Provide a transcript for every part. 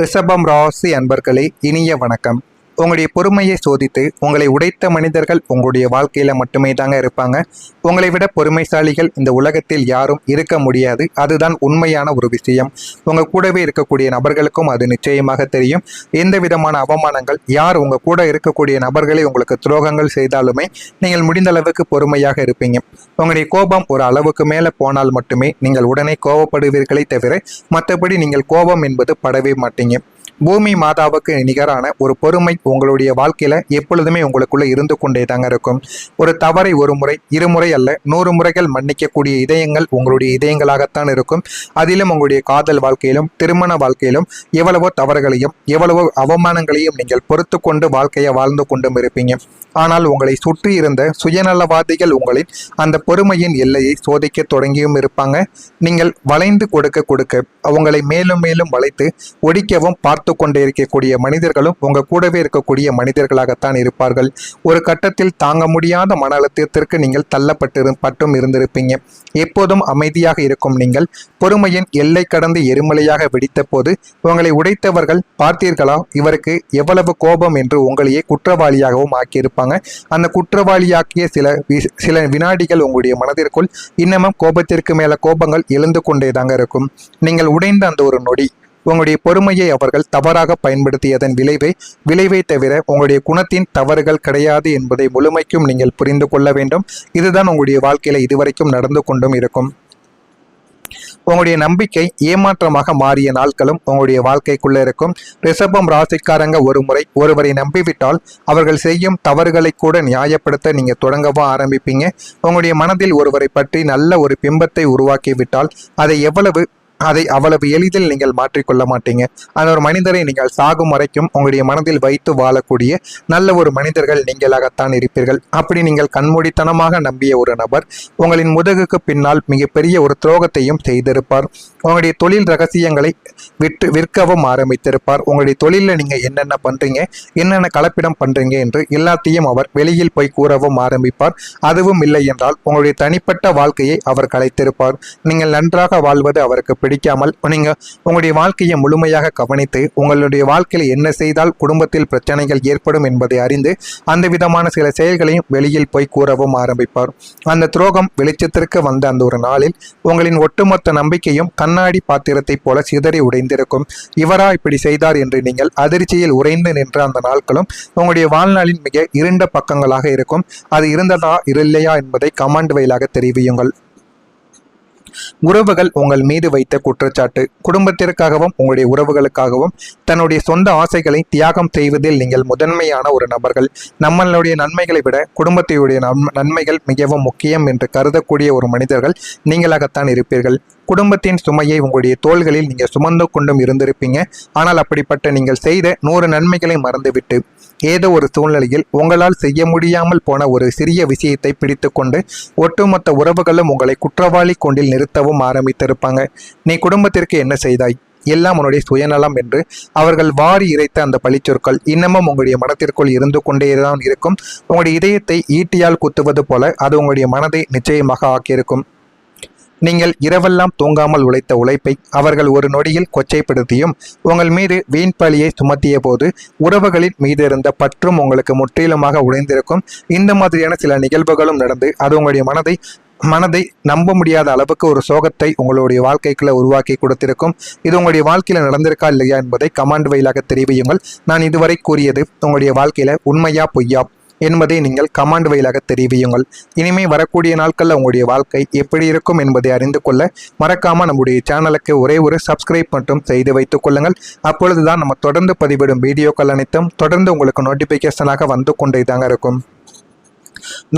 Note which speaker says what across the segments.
Speaker 1: ரிஷபம் ராசி அன்பர்களே, இனிய வணக்கம். உங்களுடைய பொறுமையை சோதித்து உங்களை உடைத்த மனிதர்கள் உங்களுடைய வாழ்க்கையில மட்டுமே தாங்க இருப்பாங்க. உங்களை விட பொறுமைசாலிகள் இந்த உலகத்தில் யாரும் இருக்க முடியாது. அதுதான் உண்மையான ஒரு விஷயம். உங்க கூடவே இருக்கக்கூடிய நபர்களுக்கும் அது நிச்சயமாக தெரியும். எந்த விதமான அவமானங்கள், யார் உங்க கூட இருக்கக்கூடிய நபர்களை உங்களுக்கு துரோகங்கள் செய்தாலுமே நீங்கள் முடிந்த அளவுக்கு பொறுமையாக இருப்பீங்க. உங்களுடைய கோபம் ஒரு அளவுக்கு மேல போனால் மட்டுமே நீங்கள் உடனே கோபப்படுவீர்களே தவிர மற்றபடி நீங்கள் கோபம் என்பது படவே மாட்டீங்க. பூமி மாதாவுக்கு நிகரான ஒரு பொறுமை உங்களுடைய வாழ்க்கையில எப்பொழுதுமே உங்களுக்குள்ள இருந்து கொண்டே தாங்க இருக்கும். ஒரு தவறை ஒரு முறை, இருமுறை அல்ல 100 முறைகள் மன்னிக்கக்கூடிய இதயங்கள் உங்களுடைய இதயங்களாகத்தான் இருக்கும். அதிலும் உங்களுடைய காதல் வாழ்க்கையிலும் திருமண வாழ்க்கையிலும் எவ்வளவோ தவறுகளையும் எவ்வளவோ அவமானங்களையும் நீங்கள் பொறுத்து கொண்டு வாழ்க்கையை வாழ்ந்து கொண்டும் இருப்பீங்க. ஆனால் உங்களை சுற்றி இருந்த சுயநலவாதிகள் உங்களின் அந்த பொறுமையின் எல்லையை சோதிக்க தொடங்கியும் இருப்பாங்க. நீங்கள் வளைந்து கொடுக்க கொடுக்க அவங்களை மேலும் மேலும் வளைத்து ஒடிக்கவும் பார்த்து கொண்டே இருக்கக்கூடிய மனிதர்களும் உங்க கூடவே இருக்கக்கூடிய மனிதர்களாகத்தான் இருப்பார்கள். ஒரு கட்டத்தில் தாங்க முடியாத மன அழுத்தத்திற்கு நீங்கள் தள்ளப்பட்டும் இருந்திருப்பீங்க. எப்போதும் அமைதியாக இருக்கும் நீங்கள் பொறுமையின் எல்லை கடந்து எரிமலையாக வெடித்த போது உங்களை உடைத்தவர்கள் பார்த்தீர்களா, இவருக்கு எவ்வளவு கோபம் என்று உங்களையே குற்றவாளியாகவும் ஆக்கியிருப்பாங்க. அந்த குற்றவாளியாக்கிய சில வினாடிகள் உங்களுடைய மனதிற்குள் இன்னமும் கோபத்திற்கு மேல கோபங்கள் எழுந்து கொண்டேதாங்க இருக்கும். நீங்கள் உடைந்த அந்த ஒரு நொடி உங்களுடைய பொறுமையை அவர்கள் தவறாக பயன்படுத்தியதன் விளைவை தவிர உங்களுடைய குணத்தின் தவறுகள் கிடையாது என்பதை முழுமைக்கும் நீங்கள் புரிந்து கொள்ள வேண்டும். இதுதான் உங்களுடைய வாழ்க்கையில இதுவரைக்கும் நடந்து கொண்டும் இருக்கும். உங்களுடைய நம்பிக்கை ஏமாற்றமாக மாறிய நாட்களும் உங்களுடைய வாழ்க்கைக்குள்ள இருக்கும். ரிஷபம் ராசிக்காரங்க ஒரு முறை ஒருவரை நம்பிவிட்டால் அவர்கள் செய்யும் தவறுகளை கூட நியாயப்படுத்த நீங்க தொடங்கவும் ஆரம்பிப்பீங்க. உங்களுடைய மனதில் ஒருவரை பற்றி நல்ல ஒரு பிம்பத்தை உருவாக்கி விட்டால் அதை அவ்வளவு எளிதில் நீங்கள் மாற்றிக்கொள்ள மாட்டீங்க. அந்த ஒரு மனிதரை நீங்கள் சாகும் வரைக்கும் உங்களுடைய மனதில் வைத்து வாழக்கூடிய நல்ல ஒரு மனிதர்கள் நீங்களாகத்தான் இருப்பீர்கள். அப்படி நீங்கள் கண்மூடித்தனமாக நம்பிய ஒரு நபர் உங்களின் முதுகுக்கு பின்னால் மிகப்பெரிய ஒரு துரோகத்தையும் செய்திருப்பார். உங்களுடைய தொழில் ரகசியங்களை விற்கவும் ஆரம்பித்திருப்பார். உங்களுடைய தொழிலில் நீங்கள் என்னென்ன பண்றீங்க, என்னென்ன கலப்பிடம் பண்றீங்க என்று எல்லாத்தையும் அவர் வெளியில் போய் கூறவும் ஆரம்பிப்பார். அதுவும் இல்லை என்றால் உங்களுடைய தனிப்பட்ட வாழ்க்கையை அவர் கலைத்திருப்பார். நீங்கள் நன்றாக வாழ்வது அவருக்கு பிடிக்காமல் நீங்க உங்களுடைய வாழ்க்கையை முழுமையாக கவனித்து உங்களுடைய வாழ்க்கையில் என்ன செய்தால் குடும்பத்தில் பிரச்சனைகள் ஏற்படும் என்பதை அறிந்து அந்த விதமான சில செயல்களையும் வெளியில் போய் கூறவும் ஆரம்பிப்பார். அந்த துரோகம் வெளிச்சத்திற்கு வந்த அந்த ஒரு நாளில் உங்களின் ஒட்டுமொத்த நம்பிக்கையும் கண்ணாடி பாத்திரத்தை போல சிதறி உடைந்திருக்கும். இவரா இப்படி செய்தார் என்று நீங்கள் அதிர்ச்சியில் உறைந்து நின்ற அந்த நாட்களும் உங்களுடைய வாழ்நாளின் மிக இருண்ட பக்கங்களாக இருக்கும். அது இருந்ததா இல்லையா என்பதை கமெண்ட் வாயிலாக தெரிவியுங்கள். உறவுகள் உங்கள் மீது வைத்த குற்றச்சாட்டு. குடும்பத்திற்காகவும் உங்களுடைய உறவுகளுக்காகவும் தன்னுடைய சொந்த ஆசைகளை தியாகம் செய்வதில் நீங்கள் முதன்மையான ஒரு நபர்கள். நம்மளுடைய நன்மைகளை விட குடும்பத்தையுடைய நன்மைகள் மிகவும் முக்கியம் என்று கருதக்கூடிய ஒரு மனிதர்கள் நீங்களாகத்தான் இருப்பீர்கள். குடும்பத்தின் சுமையை உங்களுடைய தோள்களில் நீங்கள் சுமந்து கொண்டும் இருந்திருப்பீங்க. ஆனால் அப்படிப்பட்ட நீங்கள் செய்த 100 நன்மைகளை மறந்துவிட்டு ஏதோ ஒரு சூழ்நிலையில் உங்களால் செய்ய முடியாமல் போன ஒரு சிறிய விஷயத்தை பிடித்து கொண்டு ஒட்டுமொத்த உறவுகளும் உங்களை குற்றவாளி கொண்டில் நிறுத்தவும் ஆரம்பித்திருப்பாங்க. நீ குடும்பத்திற்கு என்ன செய்தாய், எல்லாம் உன்னுடைய சுயநலம் என்று அவர்கள் வாரி இறைத்த அந்த பழிச்சொற்கள் இன்னமும் உங்களுடைய மனத்திற்குள் இருந்து கொண்டேதான் இருக்கும். உங்களுடைய இதயத்தை ஈட்டியால் குத்துவது போல அது உங்களுடைய மனதை நிச்சயமாக ஆக்கியிருக்கும். நீங்கள் இரவெல்லாம் தூங்காமல் உழைத்த உழைப்பை அவர்கள் ஒரு நொடியில் கொச்சைப்படுத்தியும் உங்கள் மீது வீண் பழியை சுமத்திய போது உறவுகளின் மீது இருந்த பற்றும் உங்களுக்கு முற்றிலுமாக உடைந்திருக்கும். இந்த மாதிரியான சில நிகழ்வுகளும் நடந்து அது உங்களுடைய மனதை நம்ப முடியாத அளவுக்கு ஒரு சோகத்தை உங்களுடைய வாழ்க்கைக்குள்ள உருவாக்கி கொடுத்திருக்கும். இது உங்களுடைய வாழ்க்கையில நடந்திருக்கா இல்லையா என்பதை கமெண்ட் வாயிலாக தெரிவியுங்கள். நான் இதுவரை கூறியது உங்களுடைய வாழ்க்கையில உண்மையா பொய்யா என்பதை நீங்கள் கமெண்ட் வாயிலாக தெரிவியுங்கள். இனிமே வரக்கூடிய நாட்களில் உங்களுடைய வாழ்க்கை எப்படி இருக்கும் என்பதை அறிந்து கொள்ள மறக்காம நம்முடைய சேனலுக்கு ஒரே ஒரு சப்ஸ்கிரைப் மட்டும் செய்து வைத்துக் கொள்ளுங்கள். அப்பொழுதுதான் நம்ம தொடர்ந்து பதிவிடும் வீடியோக்கள் அனைத்தும் தொடர்ந்து உங்களுக்கு நோட்டிபிகேஷனாக வந்து கொண்டே தாங்க இருக்கும்.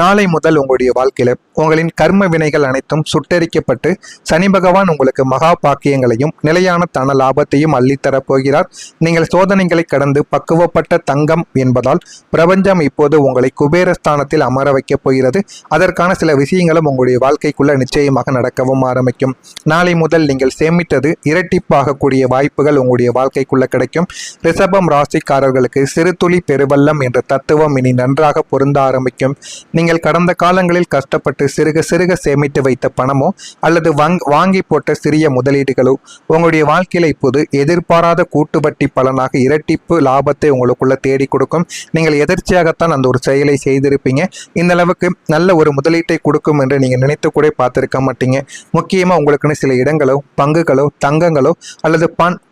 Speaker 1: நாளை முதல் உங்களுடைய வாழ்க்கையில உங்களின் கர்ம வினைகள் அனைத்தும் சுட்டரிக்கப்பட்டு சனி பகவான் உங்களுக்கு மகா பாக்கியங்களையும் நிலையான தன லாபத்தையும் அள்ளித்தரப் போகிறார். நீங்கள் சோதனைகளை கடந்து பக்குவப்பட்ட தங்கம் என்பதால் பிரபஞ்சம் இப்போது உங்களை குபேரஸ்தானத்தில் அமர வைக்கப் போகிறது. அதற்கான சில விஷயங்களும் உங்களுடைய வாழ்க்கைக்குள்ள நிச்சயமாக நடக்கவும் ஆரம்பிக்கும். நாளை முதல் நீங்கள் சேமித்தது இரட்டிப்பாகக்கூடிய வாய்ப்புகள் உங்களுடைய வாழ்க்கைக்குள்ள கிடைக்கும். ரிஷபம் ராசிக்காரர்களுக்கு சிறு துளி பெருவெள்ளம் என்ற தத்துவம் இனி நன்றாக பொருந்த ஆரம்பிக்கும். நீங்கள் கடந்த காலங்களில் கஷ்டப்பட்டு சிறுக சிறுக சேமித்து வைத்த பணமோ அல்லது வாங்கி போட்ட சிறிய முதலீடுகளோ உங்களுடைய வாழ்க்கையில இப்போது எதிர்பாராத கூட்டு வட்டி பலனாக இரட்டிப்பு லாபத்தை உங்களுக்குள்ள தேடி கொடுக்கும். நீங்கள் எதிர்ச்சியாகத்தான் அந்த ஒரு செயலை செய்திருப்பீங்க. இந்த அளவுக்கு நல்ல ஒரு முதலீட்டை கொடுக்கும் என்று நீங்க நினைத்து கூட பார்த்திருக்க மாட்டீங்க. முக்கியமா உங்களுக்குன்னு சில இடங்களோ பங்குகளோ தங்கங்களோ அல்லது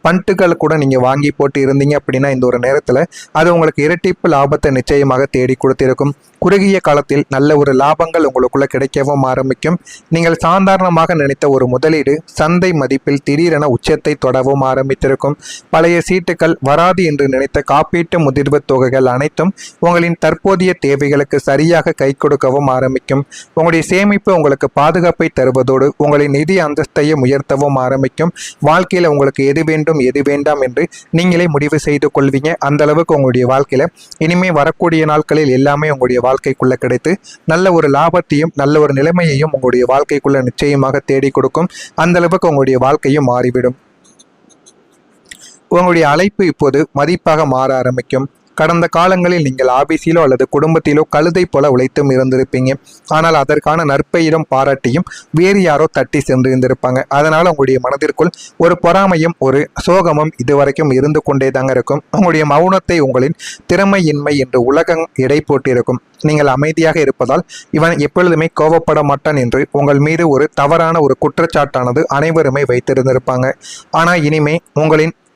Speaker 1: பண்டுகள் கூட நீங்க வாங்கி போட்டு இருந்தீங்க அப்படின்னா இந்த ஒரு நேரத்துல அது உங்களுக்கு இரட்டிப்பு லாபத்தை நிச்சயமாக தேடி கொடுத்திருக்கும். குறுகிய காலத்தில் நல்ல ஒரு லாபங்கள் உங்களுக்குள்ள கிடைக்கவும் ஆரம்பிக்கும். நீங்கள் சாதாரணமாக நினைத்த ஒரு முதலீடு சந்தை மதிப்பில் திடீரென உச்சத்தை தொடவும் ஆரம்பித்திருக்கும். பழைய சீட்டுகள் வராது என்று நினைத்த காப்பீட்டு முதிர்வு தொகைகள் அனைத்தும் உங்களின் தற்போதைய தேவைகளுக்கு சரியாக கை கொடுக்கவும் ஆரம்பிக்கும். உங்களுடைய சேமிப்பு உங்களுக்கு பாதுகாப்பை தருவதோடு உங்களின் நிதி அந்தஸ்தையும் உயர்த்தவும் ஆரம்பிக்கும். வாழ்க்கையில உங்களுக்கு எது வேண்டும் எது வேண்டாம் என்று நீங்களே முடிவு செய்து கொள்வீங்க. அந்த அளவுக்கு உங்களுடைய வாழ்க்கையில இனிமே வரக்கூடிய நாட்களில் எல்லாமே உங்களுடைய வாழ்க்கைக்குள்ள கிடைத்து நல்ல ஒரு லாபத்தையும் நல்ல ஒரு நிலைமையையும் உங்களுடைய வாழ்க்கைக்குள்ள நிச்சயமாக தேடி கொடுக்கும். அந்த அளவுக்கு உங்களுடைய வாழ்க்கையும் மாறிவிடும். உங்களுடைய அழைப்பு இப்போது மதிப்பாக மாற ஆரம்பிக்கும். கடந்த காலங்களில் நீங்கள் ஆபீஸிலோ அல்லது குடும்பத்திலோ கழுதை போல உழைத்தும் இருந்திருப்பீங்க. ஆனால் அதற்கான நற்பெயரும் பாராட்டியும் வேறு யாரோ தட்டி சென்றிருந்திருப்பாங்க. அதனால உங்களுடைய மனதிற்குள் ஒரு பொறாமையும் ஒரு சோகமும் இதுவரைக்கும் இருந்து கொண்டே தாங்க இருக்கும். உங்களுடைய மௌனத்தை உங்களின் திறமையின்மை என்று உலகம் எடை போட்டிருக்கும். நீங்கள் அமைதியாக இருப்பதால் இவன் எப்பொழுதுமே கோபப்பட மாட்டான் என்று உங்கள் மீது ஒரு தவறான ஒரு குற்றச்சாட்டானது அனைவருமே வைத்திருந்திருப்பாங்க. ஆனால் இனிமே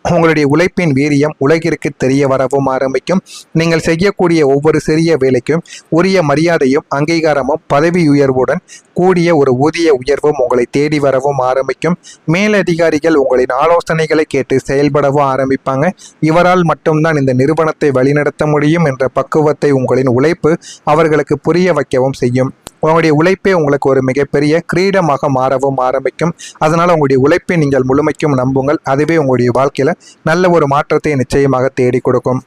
Speaker 1: உங்களுடைய உழைப்பின் வீரியம் உலகிற்கு தெரிய வரவும் ஆரம்பிக்கும். நீங்கள் செய்யக்கூடிய ஒவ்வொரு சிறிய வேலைக்கும் உரிய மரியாதையும் அங்கீகாரமும் பதவி உயர்வுடன் கூடிய ஒரு ஊதிய உயர்வும் உங்களை தேடி வரவும் ஆரம்பிக்கும். மேலதிகாரிகள் உங்களின் ஆலோசனைகளை கேட்டு செயல்படவும் ஆரம்பிப்பாங்க. இவரால் மட்டும்தான் இந்த நிறுவனத்தை வழிநடத்த முடியும் என்ற பக்குவத்தை உங்களின் உழைப்பு அவர்களுக்கு புரிய வைக்கவும் செய்யும். உங்களுடைய உழைப்பே உங்களுக்கு ஒரு மிகப்பெரிய கிரீடமாக மாறவும் ஆரம்பிக்கும். அதனால் உங்களுடைய உழைப்பை நீங்கள் முழுமைக்கும் நம்புங்கள். அதுவே உங்களுடைய வாழ்க்கையில் நல்ல ஒரு மாற்றத்தை நிச்சயமாக தேடி கொடுக்கும்.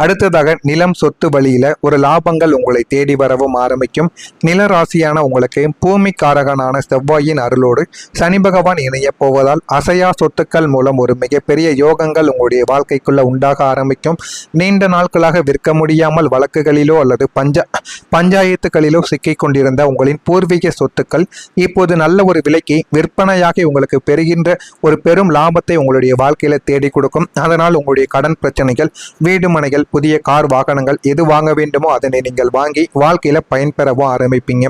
Speaker 1: அடுத்ததாக நிலம் சொத்து வழியில ஒரு லாபங்கள் உங்களை தேடி வரவும் ஆரம்பிக்கும். நில ராசியான உங்களுக்கு பூமிக்காரகனான செவ்வாயின் அருளோடு சனி பகவான் இணைய போவதால் அசையா சொத்துக்கள் மூலம் ஒரு மிகப்பெரிய யோகங்கள் உங்களுடைய வாழ்க்கைக்குள்ள உண்டாக ஆரம்பிக்கும். நீண்ட நாட்களாக விற்க முடியாமல் வழக்குகளிலோ அல்லது பஞ்சாயத்துகளிலோ சிக்கிக் கொண்டிருந்த உங்களின் பூர்வீக சொத்துக்கள் இப்போது நல்ல ஒரு விலைக்கு விற்பனையாகி உங்களுக்கு பெறுகின்ற ஒரு பெரும் லாபத்தை உங்களுடைய வாழ்க்கையில தேடி கொடுக்கும். அதனால் உங்களுடைய கடன் பிரச்சனைகள், வீடு மனைகள், புதிய கார் வாகனங்கள் எது வாங்க வேண்டுமோ அதனை நீங்கள் வாங்கி வாழ்க்கையில பயன்பெறவும் ஆரம்பிப்பீங்க.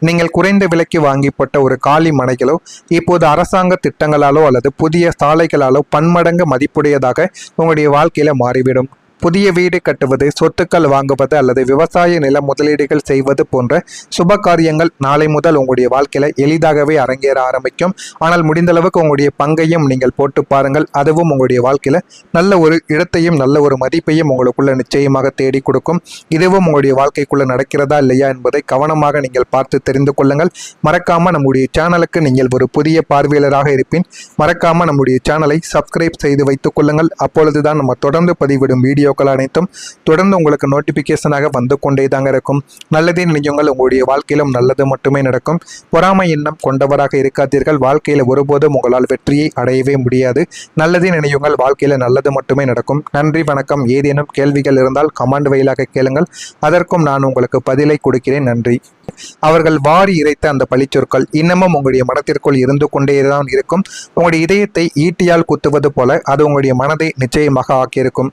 Speaker 1: நீங்கள் குறைந்த விலைக்கு வாங்கி போட்ட ஒரு காலி மனைகளோ இப்போது அரசாங்க திட்டங்களாலோ அல்லது புதிய சாலைகளாலோ பன்மடங்கு மதிப்புடையதாக உங்களுடைய வாழ்க்கையில மாறிவிடும். புதிய வீடு கட்டுவது, சொத்துக்கள் வாங்குவது அல்லது விவசாய நில முதலீடுகள் செய்வது போன்ற சுப காரியங்கள் நாளை முதல் உங்களுடைய வாழ்க்கையில எளிதாகவே அரங்கேற ஆரம்பிக்கும். ஆனால் முடிந்த அளவுக்கு உங்களுடைய பங்கையும் நீங்கள் போட்டு பாருங்கள். அதுவும் உங்களுடைய வாழ்க்கையில நல்ல ஒரு இடத்தையும் நல்ல ஒரு மதிப்பையும் உங்களுக்குள்ள நிச்சயமாக தேடி கொடுக்கும். இதுவும் உங்களுடைய வாழ்க்கைக்குள்ள நடக்கிறதா இல்லையா என்பதை கவனமாக நீங்கள் பார்த்து தெரிந்து கொள்ளுங்கள். மறக்காம நம்முடைய சேனலுக்கு நீங்கள் ஒரு புதிய பார்வையாளராக இருப்பின் மறக்காம நம்முடைய சேனலை சப்ஸ்கிரைப் செய்து வைத்துக் கொள்ளுங்கள். அப்பொழுதுதான் நம்ம தொடர்ந்து பதிவிடும் வீடியோக்கள் அனைத்தும் தொடர்ந்து உங்களுக்கு நோட்டிபிகேஷனாக வந்து கொண்டே தாங்க இருக்கும். நல்லதே நினையுங்கள், உங்களுடைய வாழ்க்கையிலும் நல்லது மட்டுமே நடக்கும். பொறாமை எண்ணம் கொண்டவராக இருக்காதீர்கள். வாழ்க்கையில ஒருபோதும் உங்களால் வெற்றியை அடையவே முடியாது. நல்லதே நினையுங்கள், வாழ்க்கையில நல்லது மட்டுமே நடக்கும். நன்றி, வணக்கம். ஏதேனும் கேள்விகள் இருந்தால் கமெண்ட் வாயிலாக கேளுங்கள். அதற்கும் நான் உங்களுக்கு பதிலை கொடுக்கிறேன். நன்றி. அவர்கள் வாரி இறைத்த அந்த பழிச்சொற்கள் இன்னமும் உங்களுடைய மனத்திற்குள் இருந்து கொண்டேதான் இருக்கும். உங்களுடைய இதயத்தை ஈட்டியால் குத்துவது போல அது உங்களுடைய மனதை நிச்சயமாக ஆக்கியிருக்கும்.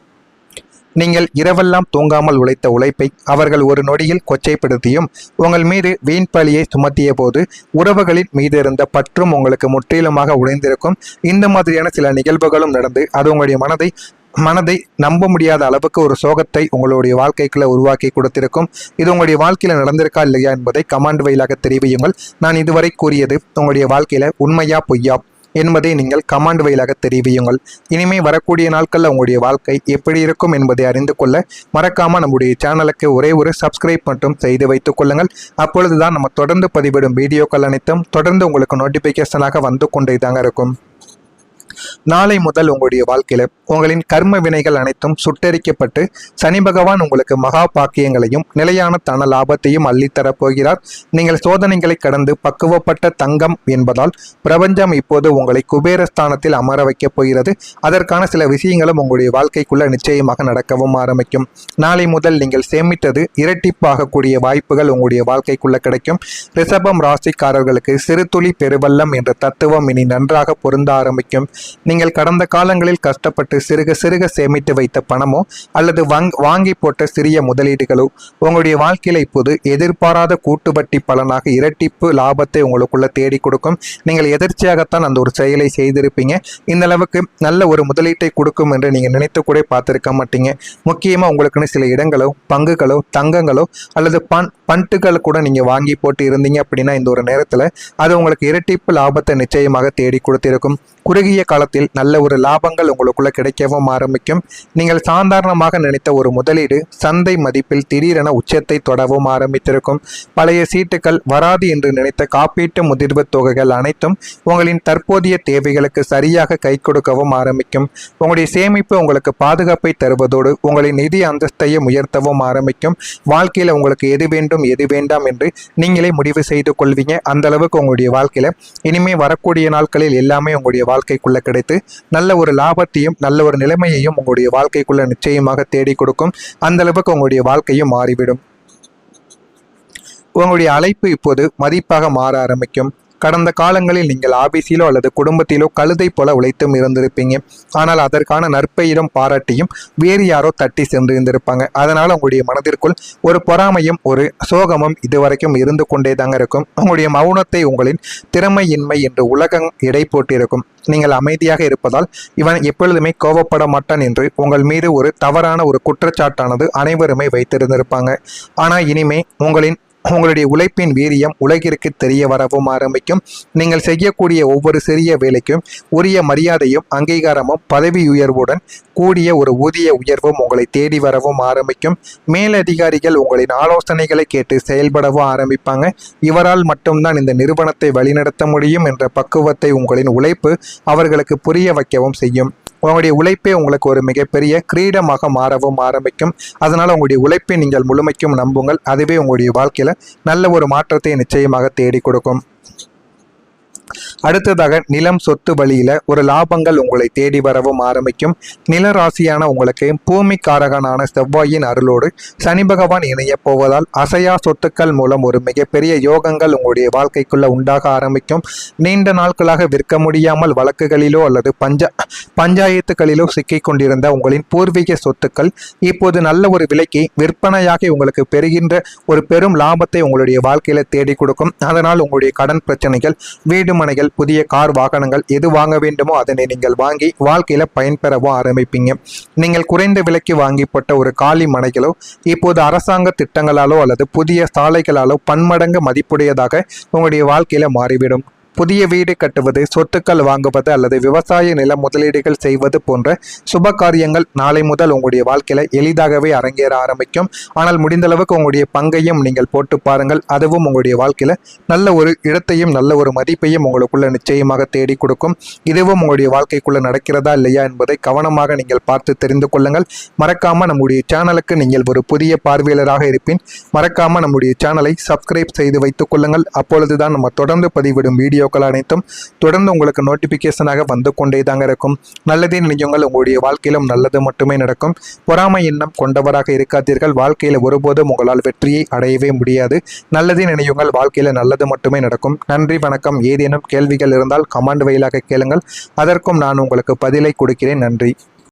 Speaker 1: நீங்கள் இரவெல்லாம் தூங்காமல் உழைத்த உழைப்பை அவர்கள் ஒரு நொடியில் கொச்சைப்படுத்தியும் உங்கள் மீது வீண் பழியை சுமத்திய போது உறவுகளின் மீது இருந்த பற்றும் உங்களுக்கு முற்றிலுமாக உடைந்திருக்கும். இந்த மாதிரியான சில நிகழ்வுகளும் நடந்து அது உங்களுடைய மனதை நம்ப முடியாத அளவுக்கு ஒரு சோகத்தை உங்களுடைய வாழ்க்கைக்குள்ள உருவாக்கி கொடுத்திருக்கும். இது உங்களுடைய வாழ்க்கையில நடந்திருக்கா இல்லையா என்பதை கமெண்ட் வாயிலாக தெரிவியுங்கள். நான் இதுவரை கூறியது உங்களுடைய வாழ்க்கையில உண்மையா பொய்யா என்பதை நீங்கள் கமெண்ட் வாயிலாக தெரிவியுங்கள். இனிமே வரக்கூடிய நாட்களில் உங்களுடைய வாழ்க்கை எப்படி இருக்கும் என்பதை அறிந்து கொள்ள மறக்காம நம்முடைய சேனலுக்கு ஒரே ஒரு சப்ஸ்கிரைப் மட்டும் செய்து வைத்துக் கொள்ளுங்கள். அப்பொழுதுதான் நம்ம தொடர்ந்து பதிவிடும் வீடியோக்கள் அனைத்தும் தொடர்ந்து உங்களுக்கு நோட்டிபிகேஷனாக வந்து கொண்டே தாங்க இருக்கும். நாளை முதல் உங்களுடைய வாழ்க்கையில உங்களின் கர்ம வினைகள் அனைத்தும் சுட்டரிக்கப்பட்டு சனி பகவான் உங்களுக்கு மகா பாக்கியங்களையும் நிலையான தன லாபத்தையும் அள்ளித்தரப் போகிறார். நீங்கள் சோதனைகளை கடந்து பக்குவப்பட்ட தங்கம் என்பதால் பிரபஞ்சம் இப்போது உங்களை குபேரஸ்தானத்தில் அமர வைக்கப் போகிறது. அதற்கான சில விஷயங்களும் உங்களுடைய வாழ்க்கைக்குள்ள நிச்சயமாக நடக்கவும் ஆரம்பிக்கும். நாளை முதல் நீங்கள் சேமித்தது இரட்டிப்பாகக்கூடிய வாய்ப்புகள் உங்களுடைய வாழ்க்கைக்குள்ள கிடைக்கும். ரிஷபம் ராசிக்காரர்களுக்கு சிறு துளி பெருவெள்ளம் என்ற தத்துவம் இனி நன்றாக பொருந்த ஆரம்பிக்கும். நீங்கள் கடந்த காலங்களில் கஷ்டப்பட்டு சிறுக சிறுக சேமித்து வைத்த பணமோ அல்லது வாங்கி போட்ட சிறிய முதலீடுகளோ உங்களுடைய வாழ்க்கையில இப்போது எதிர்பாராத கூட்டு வட்டி பலனாக இரட்டிப்பு லாபத்தை உங்களுக்குள்ள தேடி கொடுக்கும். நீங்கள் எதிர்ச்சியாகத்தான் அந்த ஒரு செயலை செய்திருப்பீங்க. இந்த அளவுக்கு நல்ல ஒரு முதலீட்டை கொடுக்கும் என்று நீங்க நினைத்து கூட பார்த்திருக்க மாட்டீங்க. முக்கியமா உங்களுக்குன்னு சில இடங்களோ பங்குகளோ தங்கங்களோ அல்லது பண்டுகள் கூட நீங்க வாங்கி போட்டு இருந்தீங்க அப்படின்னா இந்த ஒரு நேரத்துல அது உங்களுக்கு இரட்டிப்பு லாபத்தை நிச்சயமாக தேடி கொடுத்திருக்கும். குறுகிய காலத்தில் நல்ல ஒரு லாபங்கள் உங்களுக்குள்ள கிடைக்கவும் ஆரம்பிக்கும். நீங்கள் சாதாரணமாக நினைத்த ஒரு முதலீடு சந்தை மதிப்பில் திடீரென உச்சத்தை தொடவும் ஆரம்பித்திருக்கும். பழைய சீட்டுகள் வராது என்று நினைத்த காப்பீட்டு முதிர்வு தொகைகள் அனைத்தும் உங்களின் தற்போதைய தேவைகளுக்கு சரியாக கை கொடுக்கவும் ஆரம்பிக்கும். உங்களுடைய சேமிப்பு உங்களுக்கு பாதுகாப்பை தருவதோடு உங்களின் நிதி அந்தஸ்தையும் உயர்த்தவும் ஆரம்பிக்கும். வாழ்க்கையில உங்களுக்கு எது வேண்டும் எது வேண்டாம் என்று நீங்களே முடிவு செய்து கொள்வீங்க. அந்த அளவுக்கு உங்களுடைய வாழ்க்கையில இனிமே வரக்கூடிய நாட்களில் எல்லாமே உங்களுடைய வாழ்க்கைக்குள்ள கிடைத்து நல்ல ஒரு லாபத்தையும் நல்ல ஒரு நிலைமையையும் உங்களுடைய வாழ்க்கைக்குள்ள நிச்சயமாக தேடி கொடுக்கும். அந்த அளவுக்கு உங்களுடைய வாழ்க்கையும் மாறிவிடும். உங்களுடைய அழைப்பு இப்போது மதிப்பாக மாற ஆரம்பிக்கும். கடந்த காலங்களில் நீங்கள் ஆபீஸிலோ அல்லது குடும்பத்திலோ கழுதை போல உழைத்தும் இருந்திருப்பீங்க. ஆனால் அதற்கான நற்பெயரும் பாராட்டியும் வேறு யாரோ தட்டி சென்றிருந்திருப்பாங்க. அதனால உங்களுடைய மனதிற்குள் ஒரு பொறாமையும் ஒரு சோகமும் இதுவரைக்கும் இருந்து கொண்டே தாங்க இருக்கும். உங்களுடைய மௌனத்தை உங்களின் திறமையின்மை என்று உலகம் எடை போட்டிருக்கும். நீங்கள் அமைதியாக இருப்பதால் இவன் எப்பொழுதுமே கோபப்பட மாட்டான் என்று உங்கள் மீது ஒரு தவறான ஒரு குற்றச்சாட்டானது அனைவருமே வைத்திருந்திருப்பாங்க. ஆனால் இனிமே உங்களுடைய உழைப்பின் வீரியம் உலகிற்கு தெரிய வரவும் ஆரம்பிக்கும். நீங்கள் செய்யக்கூடிய ஒவ்வொரு சிறிய வேலைக்கும் உரிய மரியாதையும் அங்கீகாரமும் பதவி உயர்வுடன் கூடிய ஒரு ஊதிய உயர்வும் உங்களை தேடி வரவும் ஆரம்பிக்கும். மேலதிகாரிகள் உங்களின் ஆலோசனைகளை கேட்டு செயல்படவும் ஆரம்பிப்பாங்க. இவரால் மட்டும்தான் இந்த நிறுவனத்தை வழிநடத்த முடியும் என்ற பக்குவத்தை உங்களின் உழைப்பு அவர்களுக்கு புரிய வைக்கவும் செய்யும். உங்களுடைய உழைப்பே உங்களுக்கு ஒரு மிகப்பெரிய கிரீடமாக மாறவும் ஆரம்பிக்கும். அதனால் உங்களுடைய உழைப்பை நீங்கள் முழுமைக்கும் நம்புங்கள். அதுவே உங்களுடைய வாழ்க்கையில் நல்ல ஒரு மாற்றத்தை நிச்சயமாக தேடி கொடுக்கும். அடுத்ததாக நிலம் சொத்து வழியில ஒரு லாபங்கள் உங்களை தேடி வரவும் ஆரம்பிக்கும். நில ராசியான உங்களுக்கு பூமிக்காரகனான செவ்வாயின் அருளோடு சனி பகவான் இணைய போவதால் அசையா சொத்துக்கள் மூலம் ஒரு மிகப்பெரிய யோகங்கள் உங்களுடைய வாழ்க்கைக்குள்ள உண்டாக ஆரம்பிக்கும். நீண்ட நாட்களாக விற்க முடியாமல் வழக்குகளிலோ அல்லது பஞ்சாயத்துகளிலோ சிக்கிக் கொண்டிருந்த உங்களின் பூர்வீக சொத்துக்கள் இப்போது நல்ல ஒரு விலைக்கு விற்பனையாகி உங்களுக்கு பெறுகின்ற ஒரு பெரும் லாபத்தை உங்களுடைய வாழ்க்கையில தேடி கொடுக்கும். அதனால் உங்களுடைய கடன் பிரச்சனைகள், வீடு மனைகள், புதிய கார் வாகனங்கள் எது வாங்க வேண்டுமோ அதனை நீங்கள் வாங்கி வாழ்க்கையில பயன்பெறவும் ஆரம்பிப்பீங்க. நீங்கள் குறைந்த விலைக்கு வாங்கி போட்ட ஒரு காலி மனைகளோ இப்போது அரசாங்க திட்டங்களாலோ அல்லது புதிய சாலைகளாலோ பன்மடங்கு மதிப்புடையதாக உங்களுடைய வாழ்க்கையில மாறிவிடும். புதிய வீடு கட்டுவது, சொத்துக்கள் வாங்குவது அல்லது விவசாய நில முதலீடுகள் செய்வது போன்ற சுப காரியங்கள் நாளை முதல் உங்களுடைய வாழ்க்கையில எளிதாகவே அரங்கேற ஆரம்பிக்கும். ஆனால் முடிந்த அளவுக்கு உங்களுடைய பங்கையும் நீங்கள் போட்டு பாருங்கள். அதுவும் உங்களுடைய வாழ்க்கையில நல்ல ஒரு இடத்தையும் நல்ல ஒரு மதிப்பையும் உங்களுக்குள்ள நிச்சயமாக தேடி கொடுக்கும். இதுவும் உங்களுடைய வாழ்க்கைக்குள்ள நடக்கிறதா இல்லையா என்பதை கவனமாக நீங்கள் பார்த்து தெரிந்து கொள்ளுங்கள். மறக்காம நம்முடைய சேனலுக்கு நீங்கள் ஒரு புதிய பார்வையாளராக இருப்பின் மறக்காம நம்முடைய சேனலை சப்ஸ்கிரைப் செய்து வைத்துக் கொள்ளுங்கள். அப்பொழுதுதான் நம்ம தொடர்ந்து பதிவிடும் வீடியோக்கள் அனைத்தும் தொடர்ந்து உங்களுக்கு நோட்டிபிகேஷனாக வந்து கொண்டே தாங்க இருக்கும். நல்லதே நினையுங்கள், உங்களுடைய வாழ்க்கையிலும் நல்லது மட்டுமே நடக்கும். பொறாமை எண்ணம் கொண்டவராக இருக்காதீர்கள். வாழ்க்கையில ஒருபோதும் உங்களால் வெற்றியை அடையவே முடியாது. நல்லதே நினையுங்கள், வாழ்க்கையில நல்லது மட்டுமே நடக்கும். நன்றி, வணக்கம். ஏதேனும் கேள்விகள் இருந்தால் கமெண்ட் வாயிலாக கேளுங்கள். அதற்கும் நான் உங்களுக்கு பதிலை கொடுக்கிறேன். நன்றி.